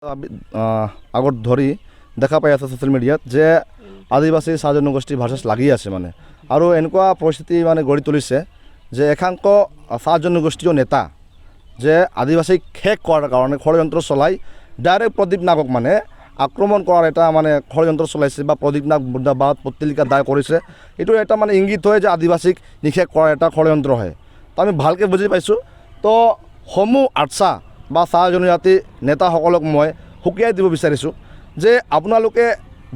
আগত ধৰি দেখা পাই আছে ছ'চিয়েল মিডিয়াত যে আদিবাসী চাহ জনগোষ্ঠী ভাৰ্চাছ লাগি আছে মানে আৰু এনেকুৱা পৰিস্থিতি মানে গঢ়ি তুলিছে যে একাংশ চাহ জনগোষ্ঠীয় নেতা যে আদিবাসীক শেষ কৰাৰ কাৰণে ষড়যন্ত্ৰ চলাই ডাইৰেক্ট প্ৰদীপ নাগক মানে আক্ৰমণ কৰাৰ এটা মানে ষড়যন্ত্ৰ চলাইছে বা প্ৰদীপ নাগ মুৰ্দাবাদ পত্ৰিকা দায় কৰিছে। এইটো এটা মানে ইংগিত হয় যে আদিবাসীক নিষেধ কৰাৰ এটা ষড়যন্ত্ৰ হয়। তো আমি ভালকৈ বুজি পাইছোঁ। তো সমূহ আৰ্চা বা চাহ জনজাতি নেতাসকলক মই সকীয়াই দিব বিচাৰিছোঁ যে আপোনালোকে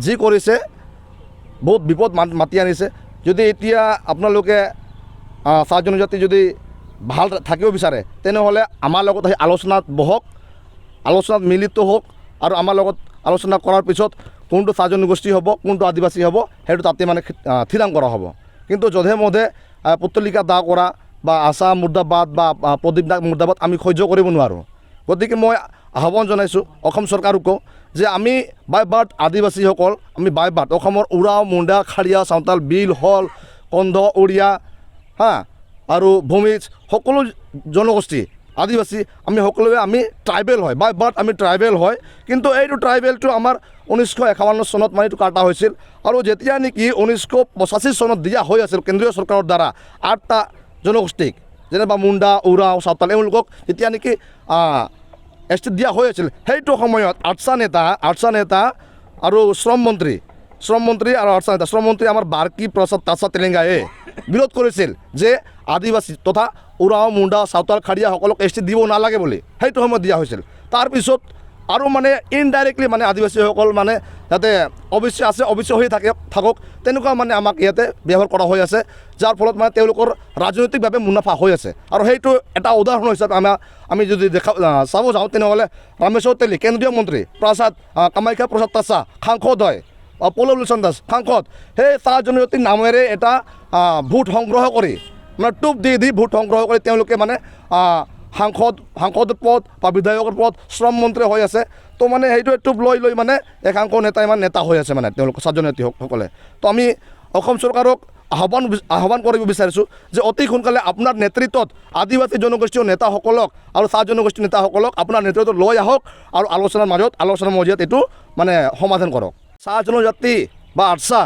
যি কৰিছে বহুত বিপদ মাতি আনিছে। যদি এতিয়া আপোনালোকে চাহ জনজাতি যদি ভাল থাকিব বিচাৰে তেনেহ'লে আমাৰ লগত আহি আলোচনাত বহক, আলোচনাত মিলিত হওক আৰু আমাৰ লগত আলোচনা কৰাৰ পিছত কোনটো চাহ জনগোষ্ঠী হ'ব কোনটো আদিবাসী হ'ব সেইটো তাতে মানে থিৰাং কৰা হ'ব। কিন্তু যধে মধে পুতলিকা দাহ কৰা বা আশা মুৰ্দাবাদ বা প্ৰদীপ নাগ মুৰ্দাবাদ আমি সহ্য কৰিব নোৱাৰোঁ। গতিকে মই আহ্বান জনাইছোঁ অসম চৰকাৰকো যে আমি বাই বাৰ্ড আদিবাসীসকল আমি বাই বাৰ্ড অসমৰ উৰাও মুণ্ডা খাৰিয়া চাওতাল বিল হল কন্ধ উৰিয়া আৰু ভূমিজ সকলো জনগোষ্ঠী আদিবাসী আমি সকলোৱে আমি ট্ৰাইবেল হয়, বাই বাৰ্ড আমি ট্ৰাইবেল হয়। কিন্তু এইটো ট্ৰাইবেলটো আমাৰ 1951 চনত মানে এইটো কাটা হৈছিল আৰু যেতিয়া নেকি 1985 চনত দিয়া হৈ আছিল কেন্দ্ৰীয় চৰকাৰৰ দ্বাৰা 8টা জনগোষ্ঠীক যেনেবা মুণ্ডা উৰাও চাওতাল এওঁলোকক যেতিয়া নেকি এছ টি দিয়া হৈ আছিল সেইটো সময়ত আৰ্চা নেতা আৰু শ্ৰম মন্ত্ৰী আৰু আৰ্চা নেতা শ্ৰম মন্ত্ৰী আমাৰ বাৰ্কি প্ৰসাদ তাছা তেলেংগাই বিৰোধ কৰিছিল যে আদিবাসী তথা উৰাও মুণ্ডা চাওতাল খাৰিয়াসকলক এছ টি দিব নালাগে বুলি সেইটো সময়ত দিয়া হৈছিল। তাৰপিছত আৰু মানে ইনডাইৰেক্টলি মানে আদিবাসীসকল মানে যাতে অৱশ্যে আছে অৱশ্যে হৈ থাকক তেনেকুৱা মানে আমাক ইয়াতে ব্যৱহাৰ কৰা হৈ আছে, যাৰ ফলত মানে তেওঁলোকৰ ৰাজনৈতিকভাৱে মুনাফা হৈ আছে। আৰু সেইটো এটা উদাহৰণ হিচাপে আমি যদি চাব যাওঁ তেনেহ'লে ৰামেশ্বৰ তেলী কেন্দ্ৰীয় মন্ত্ৰী কামাখ্যা প্ৰসাদ তাছা সাংসদ হয়, পল্লৱ লোচন দাস সাংসদ, সেই চাহ জনজাতিৰ নামেৰে এটা ভোট সংগ্ৰহ কৰি মানে টোপ দি ভোট সংগ্ৰহ কৰি তেওঁলোকে মানে সাংসদ পদ বা বিধায়কৰ পদ শ্ৰম মন্ত্ৰী হৈ আছে। তো মানে সেইটোৱে টোপ লৈ মানে একাংশ নেতাই মানে নেতা হৈ আছে মানে তেওঁলোক চাহ জনজাতিসকলে। তো আমি অসম চৰকাৰক আহ্বান কৰিব বিচাৰিছোঁ যে অতি সোনকালে আপোনাৰ নেতৃত্বত আদিবাসী জনগোষ্ঠীয় নেতাসকলক আৰু চাহ জনগোষ্ঠীয় নেতাসকলক আপোনাৰ নেতৃত্বত লৈ আহক আৰু আলোচনাৰ মজিয়াত এইটো মানে সমাধান কৰক। চাহ জনজাতি বা আৰ্চা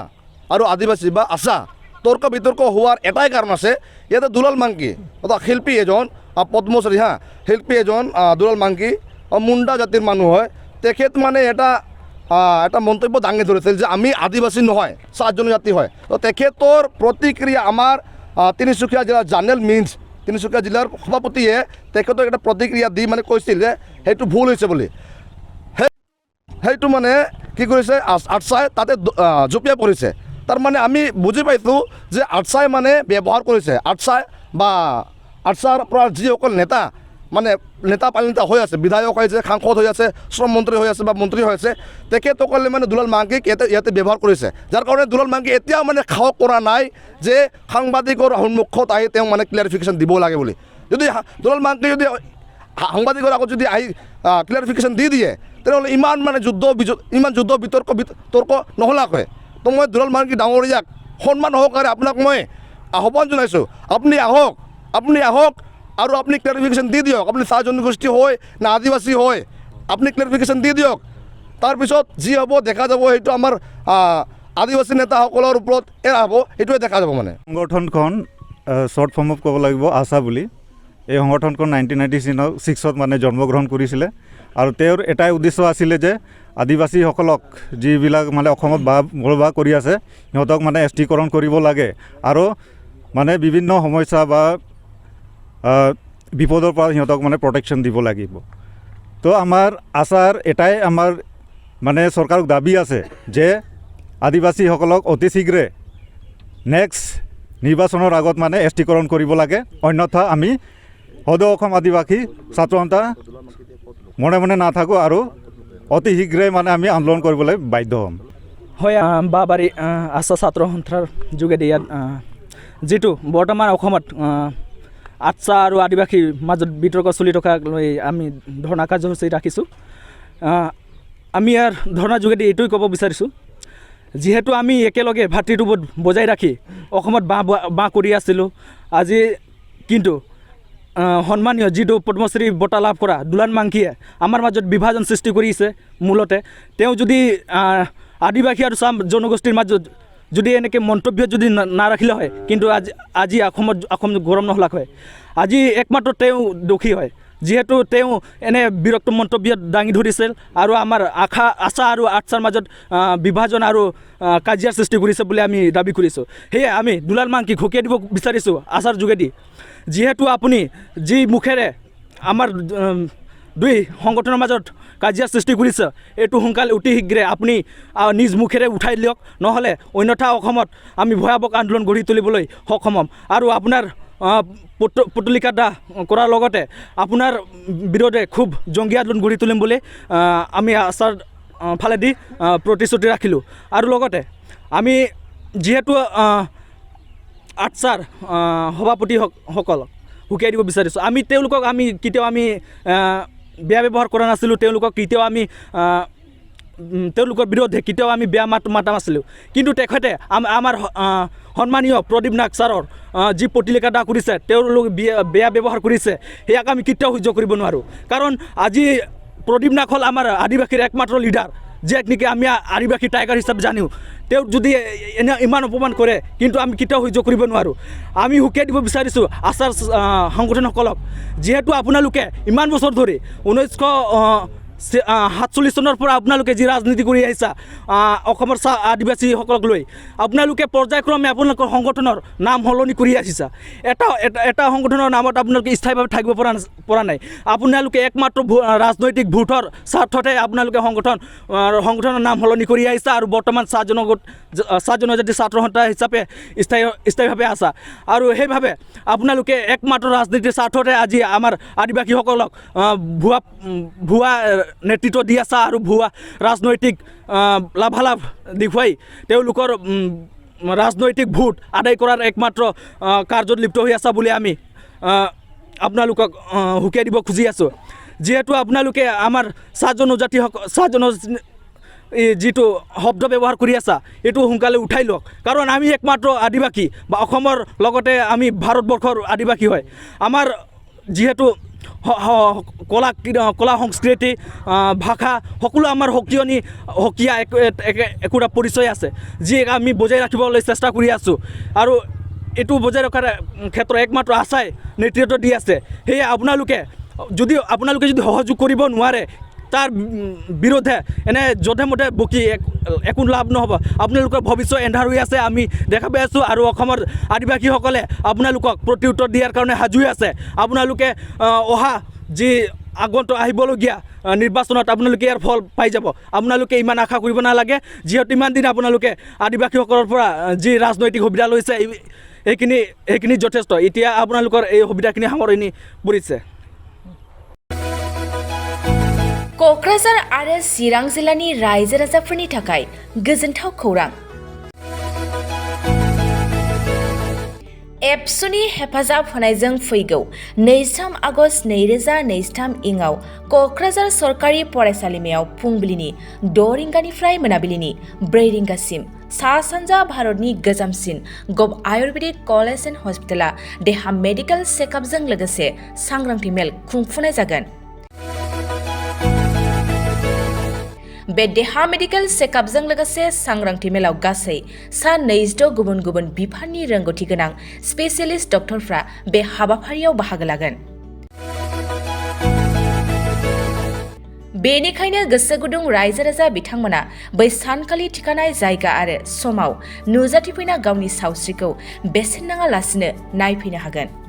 আৰু আদিবাসী বা আশা তৰ্ক বিতৰ্ক হোৱাৰ এটাই কাৰণ আছে। ইয়াতে দুলাল মাংকি শিল্পী এজন পদ্মশ্ৰী শিল্পী এজন দুলাল মাংকি মুণ্ডা জাতিৰ মানুহ হয়। তেখেত মানে এটা মন্তব্য দাঙি ধৰিছিল যে আমি আদিবাসী নহয় চাহ জনজাতি হয়। তো তেখেতৰ প্ৰতিক্ৰিয়া আমাৰ তিনিচুকীয়া জিলাৰ জাৰ্নেল মিন্স তিনিচুকীয়া জিলাৰ সভাপতিয়ে তেখেতক এটা প্ৰতিক্ৰিয়া দি মানে কৈছিল যে সেইটো ভুল হৈছে বুলি। সেইটো মানে কি কৰিছে আৰ্চাই তাতে জঁপিয়াই পৰিছে। তাৰমানে আমি বুজি পাইছোঁ যে আৰ্চাই মানে ব্যৱহাৰ কৰিছে আৰ্চাৰ পৰা যিসকল নেতা হৈ আছে, বিধায়ক হৈ আছে, সাংসদ হৈ আছে, শ্ৰম মন্ত্ৰী হৈ আছে বা মন্ত্ৰী হৈ আছে, তেখেতসকলে মানে দুলাল মাংকিক ইয়াতে ব্যৱহাৰ কৰিছে। যাৰ কাৰণে দুলাল মাংকি এতিয়াও মানে সাহস কৰা নাই যে সাংবাদিকৰ সন্মুখত আহি তেওঁ মানে ক্লিয়াৰিফিকেশ্যন দিব লাগে বুলি। যদি দুলাল মাংকি যদি সাংবাদিকৰ আগত যদি আহি ক্লিয়াৰিফিকেশ্যন দি দিয়ে তেনেহ'লে ইমান যুদ্ধ বিতৰ্ক নহ'লাকৈ। তো মই দুলাল মাংকি ডাঙৰীয়াক সন্মান সহকাৰে আপোনাক মই আহ্বান জনাইছোঁ, আপুনি আহক আৰু আপুনি ক্লিয়াৰিফিকেশ্যন দি দিয়ক। আপুনি চাহ জনগোষ্ঠী হয় না আদিবাসী হয় আপুনি ক্লিয়াৰিফিকেশ্যন দি দিয়ক। তাৰপিছত যি হ'ব দেখা যাব, সেইটো আমাৰ আদিবাসী নেতাসকলৰ ওপৰত এৰা হ'ব, সেইটোৱে দেখা যাব। মানে সংগঠনখন শ্বৰ্ট ফৰ্মত ক'ব লাগিব আশা বুলি। এই সংগঠনখন 1996 মানে জন্মগ্ৰহণ কৰিছিলে আৰু তেওঁৰ এটাই উদ্দেশ্য আছিলে যে আদিবাসীসকলক যিবিলাক মানে অসমত বসবাস কৰি আছে সিহঁতক মানে এছ টিকৰণ কৰিব লাগে আৰু মানে বিভিন্ন সমস্যা বা বিপদৰ পৰা সিহঁতক মানে প্ৰটেকশ্যন দিব লাগিব। তো আমাৰ আশাৰ এটাই আমাৰ মানে চৰকাৰক দাবী আছে যে আদিবাসীসকলক অতি শীঘ্ৰে নেক্সট নিৰ্বাচনৰ আগত মানে এছ টিকৰণ কৰিব লাগে, অন্যথা আমি সদৌ অসম আদিবাসী ছাত্ৰ সন্থা মনে নাথাকোঁ আৰু অতি শীঘ্ৰে মানে আমি আন্দোলন কৰিবলৈ বাধ্য হ'ম। হয়, বাবাৰী আশা ছাত্ৰ সন্থাৰ যোগেদি ইয়াত যিটো বৰ্তমান অসমত আৰ্চা আৰু আদিবাসীৰ মাজত বিতৰ্ক চলি থকাক লৈ আমি ধৰ্ণা কাৰ্যসূচী ৰাখিছোঁ। আমি ইয়াৰ ধৰ্ণাৰ যোগেদি এইটোৱে ক'ব বিচাৰিছোঁ, যিহেতু আমি একেলগে ভাতৃত্ববোধ বজাই ৰাখি অসমত বাস কৰি আছিলোঁ, আজি কিন্তু সন্মানীয় যিটো পদ্মশ্ৰী বঁটা লাভ কৰা দুলাল মাংকিয়ে আমাৰ মাজত বিভাজন সৃষ্টি কৰিছে মূলতে তেওঁ যদি আদিবাসী আৰু চাম জনগোষ্ঠীৰ মাজত যদি এনেকৈ মন্তব্য যদি নাৰাখিলে হয় কিন্তু আজি অসম গৰম নহলাক হয় আজি একমাত্ৰ তেওঁ দোষী হয় যিহেতু তেওঁ এনে বিৰক্ত মন্তব্য দাঙি ধৰিছিল আৰু আমাৰ আশা আৰু আৰ্টছৰ মাজত বিভাজন আৰু কাজিয়াৰ সৃষ্টি কৰিছে বুলি আমি দাবী কৰিছোঁ সেয়ে আমি দুলাল মাংকিক সকীয়াই দিব বিচাৰিছোঁ আশাৰ যোগেদি যিহেতু আপুনি যি মুখেৰে আমাৰ দুই সংগঠনৰ মাজত কাজিয়াৰ সৃষ্টি কৰিছে এইটো সোনকালে অতি শীঘ্ৰে আপুনি নিজ মুখেৰে উঠাই লিয়ক নহ'লে অন্যথা অসমত আমি ভয়াৱহ আন্দোলন গঢ়ি তুলিবলৈ সক্ষম হ'ম আৰু আপোনাৰ পুতলিকা দাহ কৰাৰ লগতে আপোনাৰ বিৰোধে খুব জংগী আন্দোলন গঢ়ি তুলিম বুলি আমি আশাৰ ফালেদি প্ৰতিশ্ৰুতি ৰাখিলোঁ আৰু লগতে আমি যিহেতু আৰ্টছৰ সভাপতিসকলক সকীয়াই দিব বিচাৰিছোঁ আমি তেওঁলোকক আমি কেতিয়াও আমি বেয়া ব্যৱহাৰ কৰা নাছিলোঁ তেওঁলোকক কেতিয়াও আমি তেওঁলোকৰ বিৰোধে কেতিয়াও আমি বেয়া মাতা নাছিলোঁ কিন্তু তেখেতে আমাৰ সন্মানীয় প্ৰদীপ নাগ ছাৰৰ যি প্ৰতিলিকা দাহ কৰিছে তেওঁলোক বেয়া ব্যৱহাৰ কৰিছে সেয়াক আমি কেতিয়াও সহ্য কৰিব নোৱাৰোঁ কাৰণ আজি প্ৰদীপ নাগ হ'ল আমাৰ আদিবাসীৰ একমাত্ৰ লিডাৰ যাক নেকি আমি আদিবাসী টাইগাৰ হিচাপে জানো তেওঁ যদি এনে ইমান অপমান কৰে কিন্তু আমি কেতিয়াও সহ্য কৰিব নোৱাৰোঁ আমি সকীয়াই দিব বিচাৰিছোঁ আশাৰ সংগঠনসকলক যিহেতু আপোনালোকে ইমান বছৰ ধৰি 1947 চনৰ পৰা আপোনালোকে যি ৰাজনীতি কৰি আহিছা অসমৰ আদিবাসীসকলক লৈ আপোনালোকে পৰ্যায়ক্ৰমে আপোনালোকৰ সংগঠনৰ নাম সলনি কৰি আহিছা এটা সংগঠনৰ নামত আপোনালোকে স্থায়ীভাৱে থাকিব পৰা নাই আপোনালোকে একমাত্ৰ ৰাজনৈতিক ভোটৰ স্বাৰ্থতে আপোনালোকে সংগঠনৰ নাম সলনি কৰি আহিছা আৰু বৰ্তমান চাহ জনজাতি ছাত্ৰ সন্থা হিচাপে স্থায়ীভাৱে আছা আৰু সেইভাৱে আপোনালোকে একমাত্ৰ ৰাজনীতিৰ স্বাৰ্থতে আজি আমাৰ আদিবাসীসকলক ভুৱা নেতৃত্ব দি আছা আৰু ভুৱা ৰাজনৈতিক লাভালাভ দেখুৱাই তেওঁলোকৰ ৰাজনৈতিক ভোট আদায় কৰাৰ একমাত্ৰ কাৰ্যত লিপ্ত হৈ আছা বুলি আমি আপোনালোকক সকীয়াই দিব খুজি আছোঁ যিহেতু আপোনালোকে আমাৰ চাহ জনজাতি যিটো শব্দ ব্যৱহাৰ কৰি আছা এইটো সোনকালে উঠাই লওক কাৰণ আমি একমাত্ৰ আদিবাসী বা অসমৰ লগতে আমি ভাৰতবৰ্ষৰ আদিবাসী হয় আমাৰ যিহেতু কলা সংস্কৃতি ভাষা সকলো আমাৰ সক্ৰিয় একোটা পৰিচয় আছে যি আমি বজাই ৰাখিবলৈ চেষ্টা কৰি আছোঁ আৰু এইটো বজাই ৰখাৰ ক্ষেত্ৰত একমাত্ৰ আশাই নেতৃত্ব দি আছে সেয়ে আপোনালোকে যদি সহযোগ কৰিব নোৱাৰে তাৰ বিৰোধে এনে যধে মধে বকি একো লাভ নহ'ব আপোনালোকৰ ভৱিষ্যত এন্ধাৰ হৈ আছে আমি দেখা পাই আছোঁ আৰু অসমৰ আদিবাসীসকলে আপোনালোকক প্ৰত্যুত্তৰ দিয়াৰ কাৰণে সাজু হৈ আছে আপোনালোকে অহা যি আগন্তুক আহিবলগীয়া নিৰ্বাচনত আপোনালোকে ইয়াৰ ফল পাই যাব আপোনালোকে ইমান আশা কৰিব নালাগে যিহেতু ইমান দিন আপোনালোকে আদিবাসীসকলৰ পৰা যি ৰাজনৈতিক সুবিধা লৈছে সেইখিনি যথেষ্ট এতিয়া আপোনালোকৰ এই সুবিধাখিনি সামৰণি পৰিছে क'क्राझार आरो चिरां जिल्लानि रायजो राजाफोरनि थाखाय गोजोनथाव खौरां एबसुनि हेफाजाब होनायजों फैगौ 23 आगस्ट 2023 इङाव क'क्राझार सरकारि फरायसालिमायाव फुंबिलिनि 6 रिंगानिफ्राय मोनाबिलिनि 4 रिंगासिम सा सानजा भारतनि गोजामसिन गभ आयुर्वेदिक कलेज एन्ड हस्पिटाला देहा मेडिकेल चेकआपजों लोगोसे सांग्रांथि मेल खुंफुंनाय जागोन बे देहा मेडिकेल चेकआपजों लोगोसे सांग्रांथि मेलाव गासै सा 26 गुबुन गुबुन बिफाननि रोंगौथि गोनां स्पेशलिस्ट डक्टरफ्रा बे हाबाफारियाव बाहागो लागोन बेनिखायनो गोसो गुदुं रायजो राजा बिथांमोना बै सानखालि थिखानाय जायगा आरो समाव नुजाथिफैना गावनि सावस्रिखौ बेसेन नाङालासिनो नायफैनो हागोन